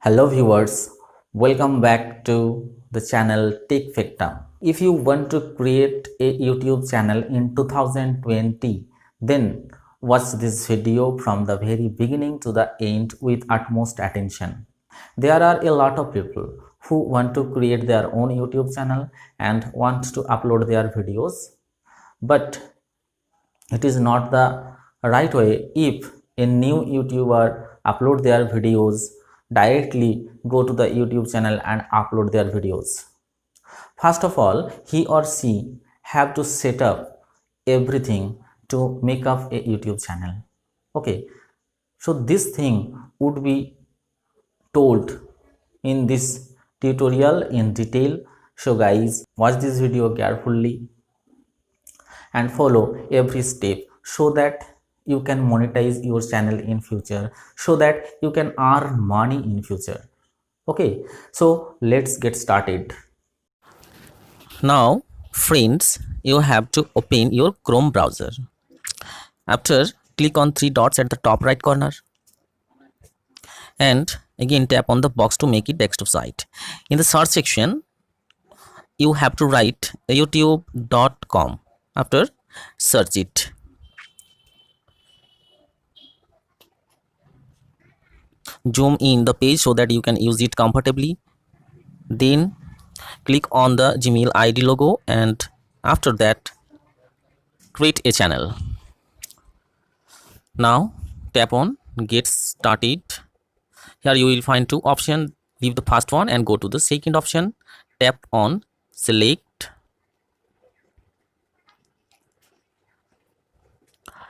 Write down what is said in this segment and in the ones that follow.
Hello viewers, welcome back to the channel TechFacta. If you want to create a YouTube channel in 2020, then watch this video from the very beginning to the end with utmost attention. There are a lot of people who want to create their own YouTube channel and want to upload their videos, but it is not the right way if a new YouTuber upload their videos directly go to the YouTube channel and upload their videos. First of all, he or she have to set up everything to make up a YouTube channel. Okay, so this thing would be told in this tutorial in detail. So guys, watch this video carefully and follow every step so that you can monetize your channel in future, so that you can earn money in future. Okay, so let's get started. Now friends, you have to open your Chrome browser. After, click on three dots at the top right corner and again tap on the box to make it desktop site. In the search section, you have to write youtube.com. After, search it. Zoom in the page so that you can use it comfortably. Then click on the Gmail ID logo and after that create a channel. Now tap on get started. Here you will find two options. Leave the first one and go to the second option. Tap on select.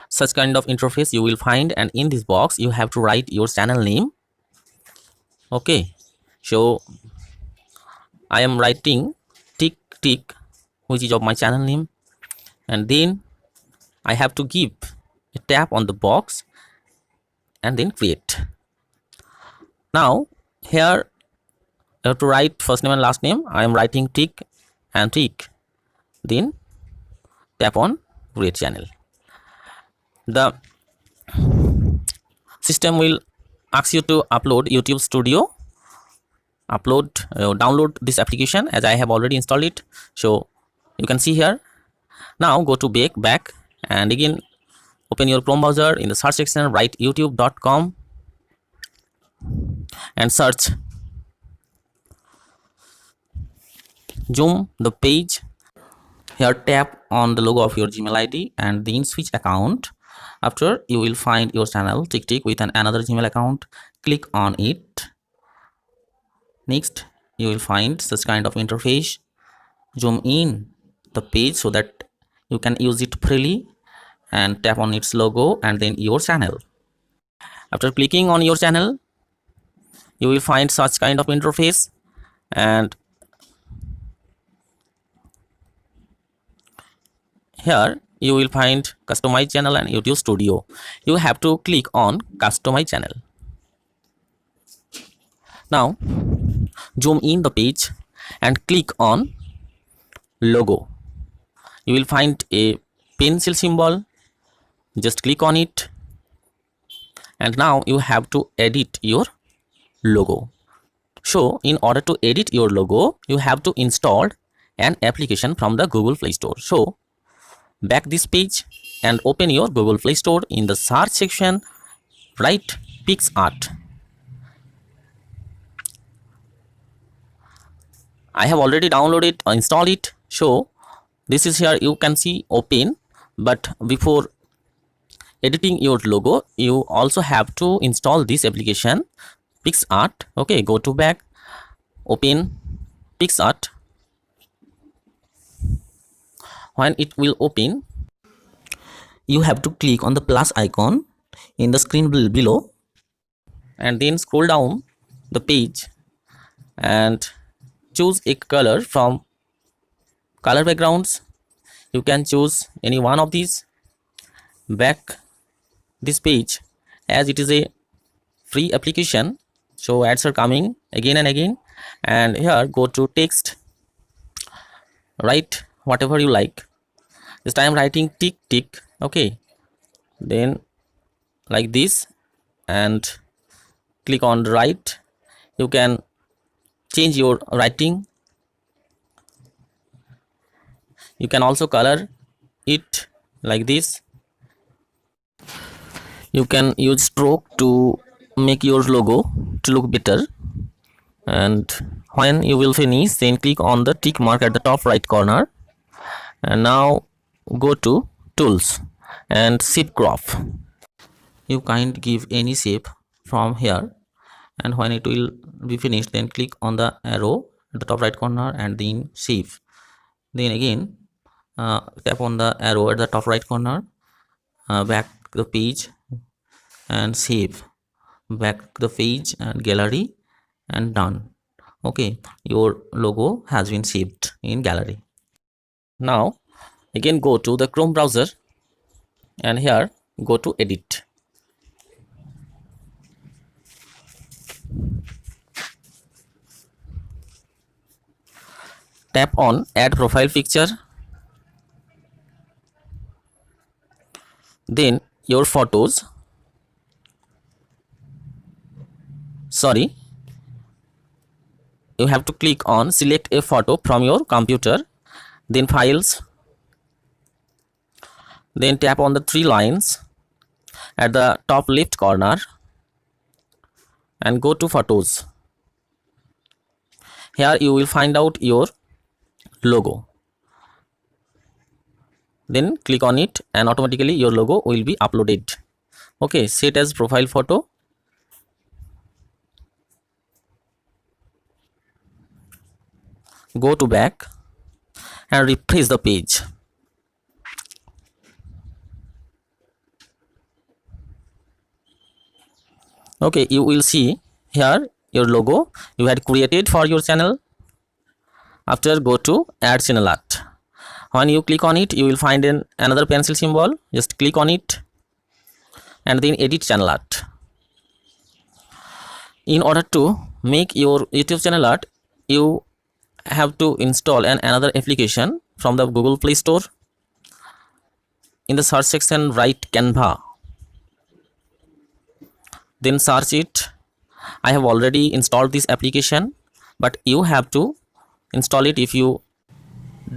Such kind of interface you will find, and in this box you have to write your channel name. Okay, so I am writing tick tick, which is of my channel name, and then I have to give a tap on the box and then create. Now here you have to write first name and last name. I am writing tick and tick, then tap on create channel. The system will ask you to upload YouTube Studio. Download this application, as I have already installed it, so you can see here. Now go to back and again open your Chrome browser. In the search section, write youtube.com and search. Zoom the page. Here tap on the logo of your Gmail ID and then switch account. After, you will find your channel tick with another Gmail account. Click on it. Next, you will find such kind of interface. Zoom in the page so that you can use it freely and tap on its logo and then your channel. After clicking on your channel, you will find such kind of interface, and here you will find customize channel and YouTube Studio. You have to click on customize channel. Now zoom in the page and click on logo. You will find a pencil symbol. Just click on it, and now you have to edit your logo. So in order to edit your logo, you have to install an application from the Google Play Store. So back this page and open your Google Play Store. In the search section, write PicsArt. I have already downloaded or installed it, so this is here. You can see open, but before editing your logo, you also have to install this application PicsArt. Okay, go to back, open PicsArt. When it will open, you have to click on the plus icon in the screen below and then scroll down the page and choose a color from color backgrounds. You can choose any one of these. Back this page, as it is a free application, so ads are coming again and again, and here go to text, write whatever you like. This time writing tick tick. Okay, then like this, and click on the right You can change your writing. You can also color it like this. You can use stroke to make your logo to look better. And when you will finish, then click on the tick mark at the top right corner. And now go to tools and shape crop. You can't give any shape from here, and when it will be finished, then click on the arrow at the top right corner and then shape. Then again tap on the arrow at the top right corner, back the page and save, back the page and gallery, and done. Okay, your logo has been saved in gallery. Now again go to the Chrome browser and here go to edit. Tap on add profile picture. Then your photos, you have to click on select a photo from your computer, then files, then tap on the three lines at the top left corner and go to photos. Here you will find out your logo, then click on it and automatically your logo will be uploaded. Okay, set as profile photo. Go to back and refresh the page. Okay, you will see here your logo you had created for your channel. After, go to add channel art. When you click on it, you will find another pencil symbol. Just click on it and then edit channel art. In order to make your YouTube channel art, you have to install another application from the Google Play Store. In the search section, write Canva, then search it. I have already installed this application, but you have to install it if you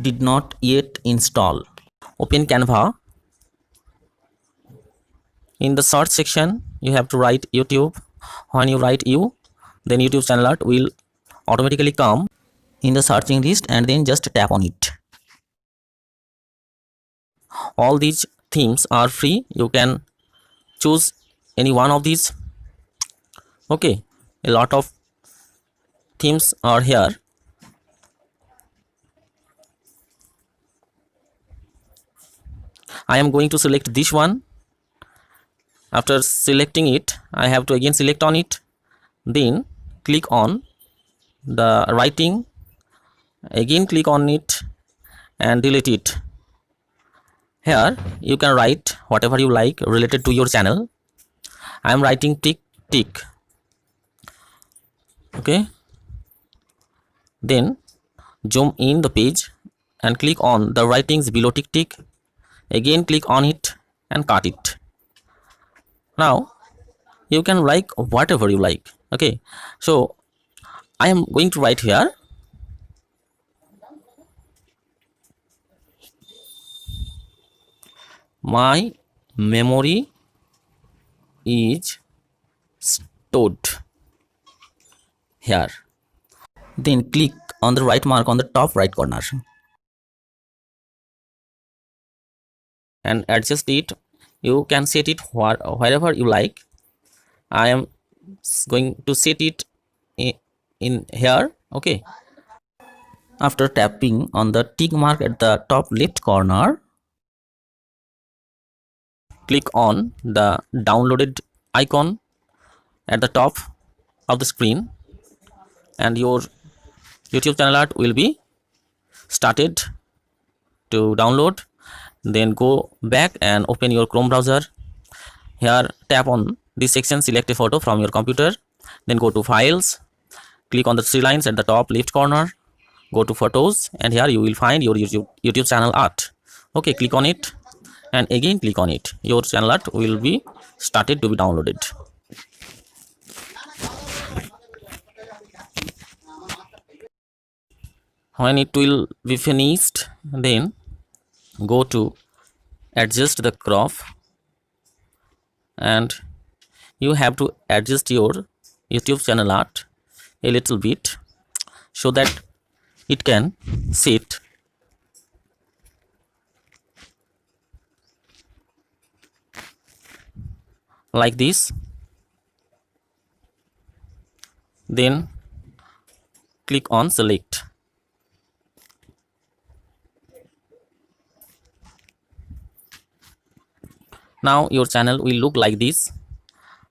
did not yet install. Open Canva. In the search section, you have to write YouTube. When you write you, then YouTube channel art will automatically come in the searching list, and then just tap on it. All these themes are free. You can choose any one of these. Okay, a lot of themes are here. I am going to select this one. After selecting it, I have to again select on it, then click on the writing, again click on it and delete it. Here you can write whatever you like related to your channel. I am writing tick tick. Okay, then zoom in the page and click on the writings below tick tick. Again click on it and cut it. Now you can write whatever you like. Okay, so I am going to write here my memory is stored here. Then click on the right mark on the top right corner and adjust it. You can set it wherever you like. I am going to set it in here. Okay, after tapping on the tick mark at the top left corner, click on the downloaded icon at the top of the screen and your YouTube channel art will be started to download. Then go back and open your Chrome browser. Here tap on this section, select a photo from your computer, then go to files, click on the three lines at the top left corner, go to photos, and here you will find your YouTube channel art. Okay, click on it and again click on it. Your channel art will be started to be downloaded. When it will be finished, then go to adjust the crop, and you have to adjust your YouTube channel art a little bit so that it can sit like this. Then click on select. Now your channel will look like this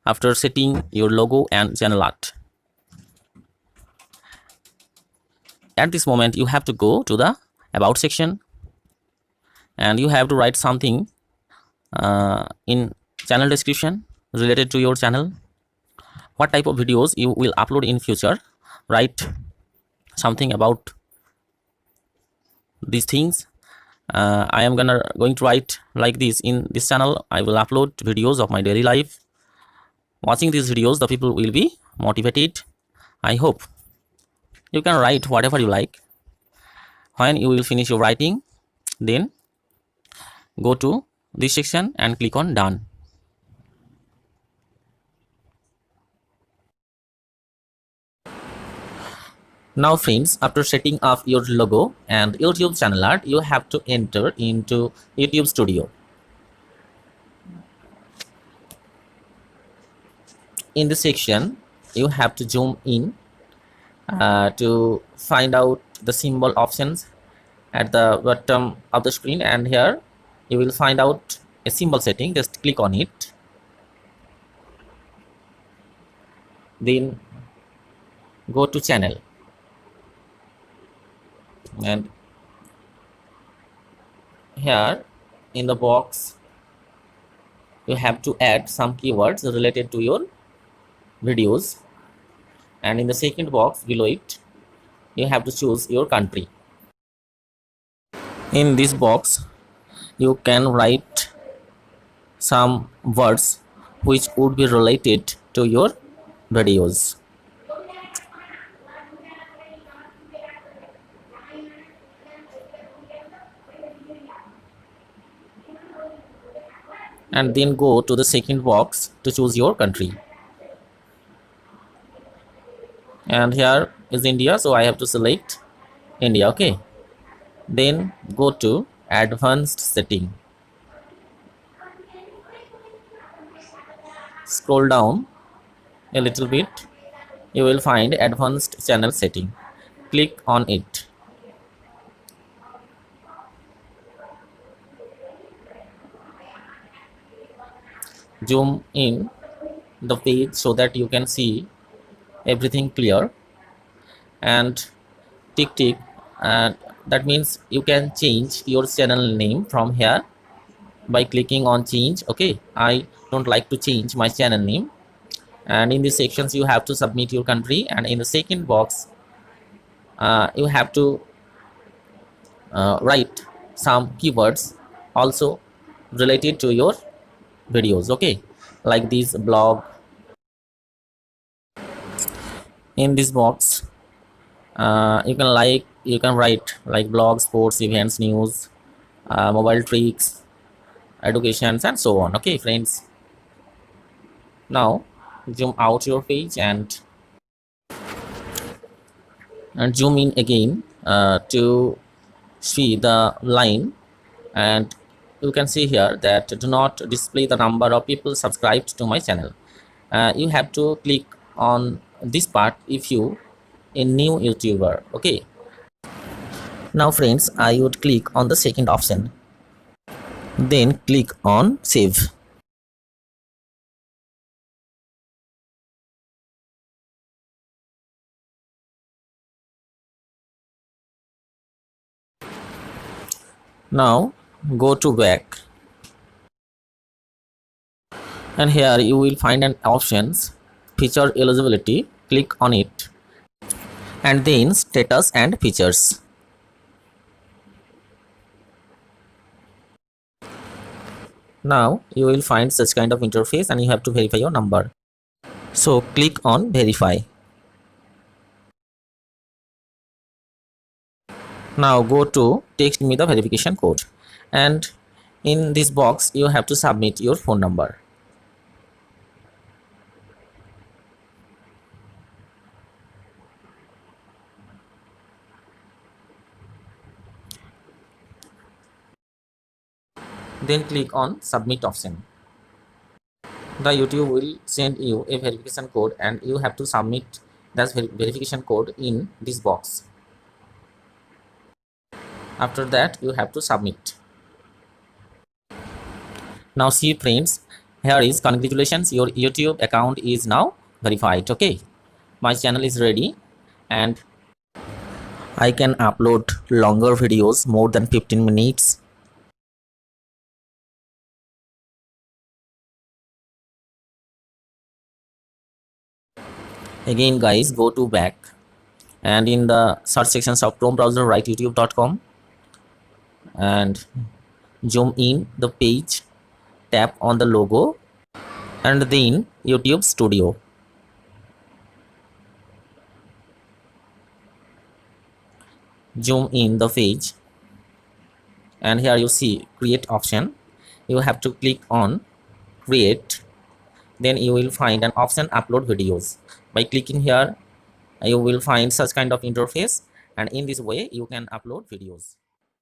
after setting your logo and channel art. At this moment you have to go to the about section, and you have to write something in channel description related to your channel. What type of videos you will upload in future, write something about these things. I am going to write like this: in this channel I will upload videos of my daily life. Watching these videos the people will be motivated. I hope. You can write whatever you like. When you will finish your writing, then go to this section and click on done. Now friends, after setting up your logo and YouTube channel art, you have to enter into YouTube Studio. In this section, you have to zoom in to find out the symbol options at the bottom of the screen, and here you will find out a symbol setting. Just click on it. Then go to channel, and here in the box you have to add some keywords related to your videos, and in the second box below it you have to choose your country. In this box you can write some words which would be related to your videos. And then go to the second box to choose your country. And here is India, so I have to select India. Okay, then go to advanced setting, scroll down a little bit, you will find advanced channel setting. Click on it. Zoom in the page so that you can see everything clear, and tick, and that means you can change your channel name from here by clicking on change. Okay, I don't like to change my channel name. And in these sections you have to submit your country, and in the second box you have to write some keywords also related to your videos. Okay, like this blog. In this box you can write like blog, sports, events, news, mobile tricks, educations, and so on. Okay friends, now zoom out your page and zoom in again to see the line, and you can see here that do not display the number of people subscribed to my channel. You have to click on this part if you a new YouTuber. Okay, now friends, I would click on the second option, then click on save. Now go to back, and here you will find an options feature eligibility. Click on it, and then status and features. Now you will find such kind of interface, and you have to verify your number. So click on verify. Now go to text me the verification code, and in this box you have to submit your phone number. Then click on submit option. The YouTube will send you a verification code and you have to submit that verification code in this box. After that you have to submit. Now see friends, here is congratulations, your YouTube account is now verified. Okay, my channel is ready and I can upload longer videos more than 15 minutes. Again guys, go to back and in the search sections of Chrome browser write youtube.com and zoom in the page, tap on the logo and then YouTube Studio. Zoom in the page and here you see create option. You have to click on create, then you will find an option upload videos. By clicking here you will find such kind of interface, and in this way you can upload videos.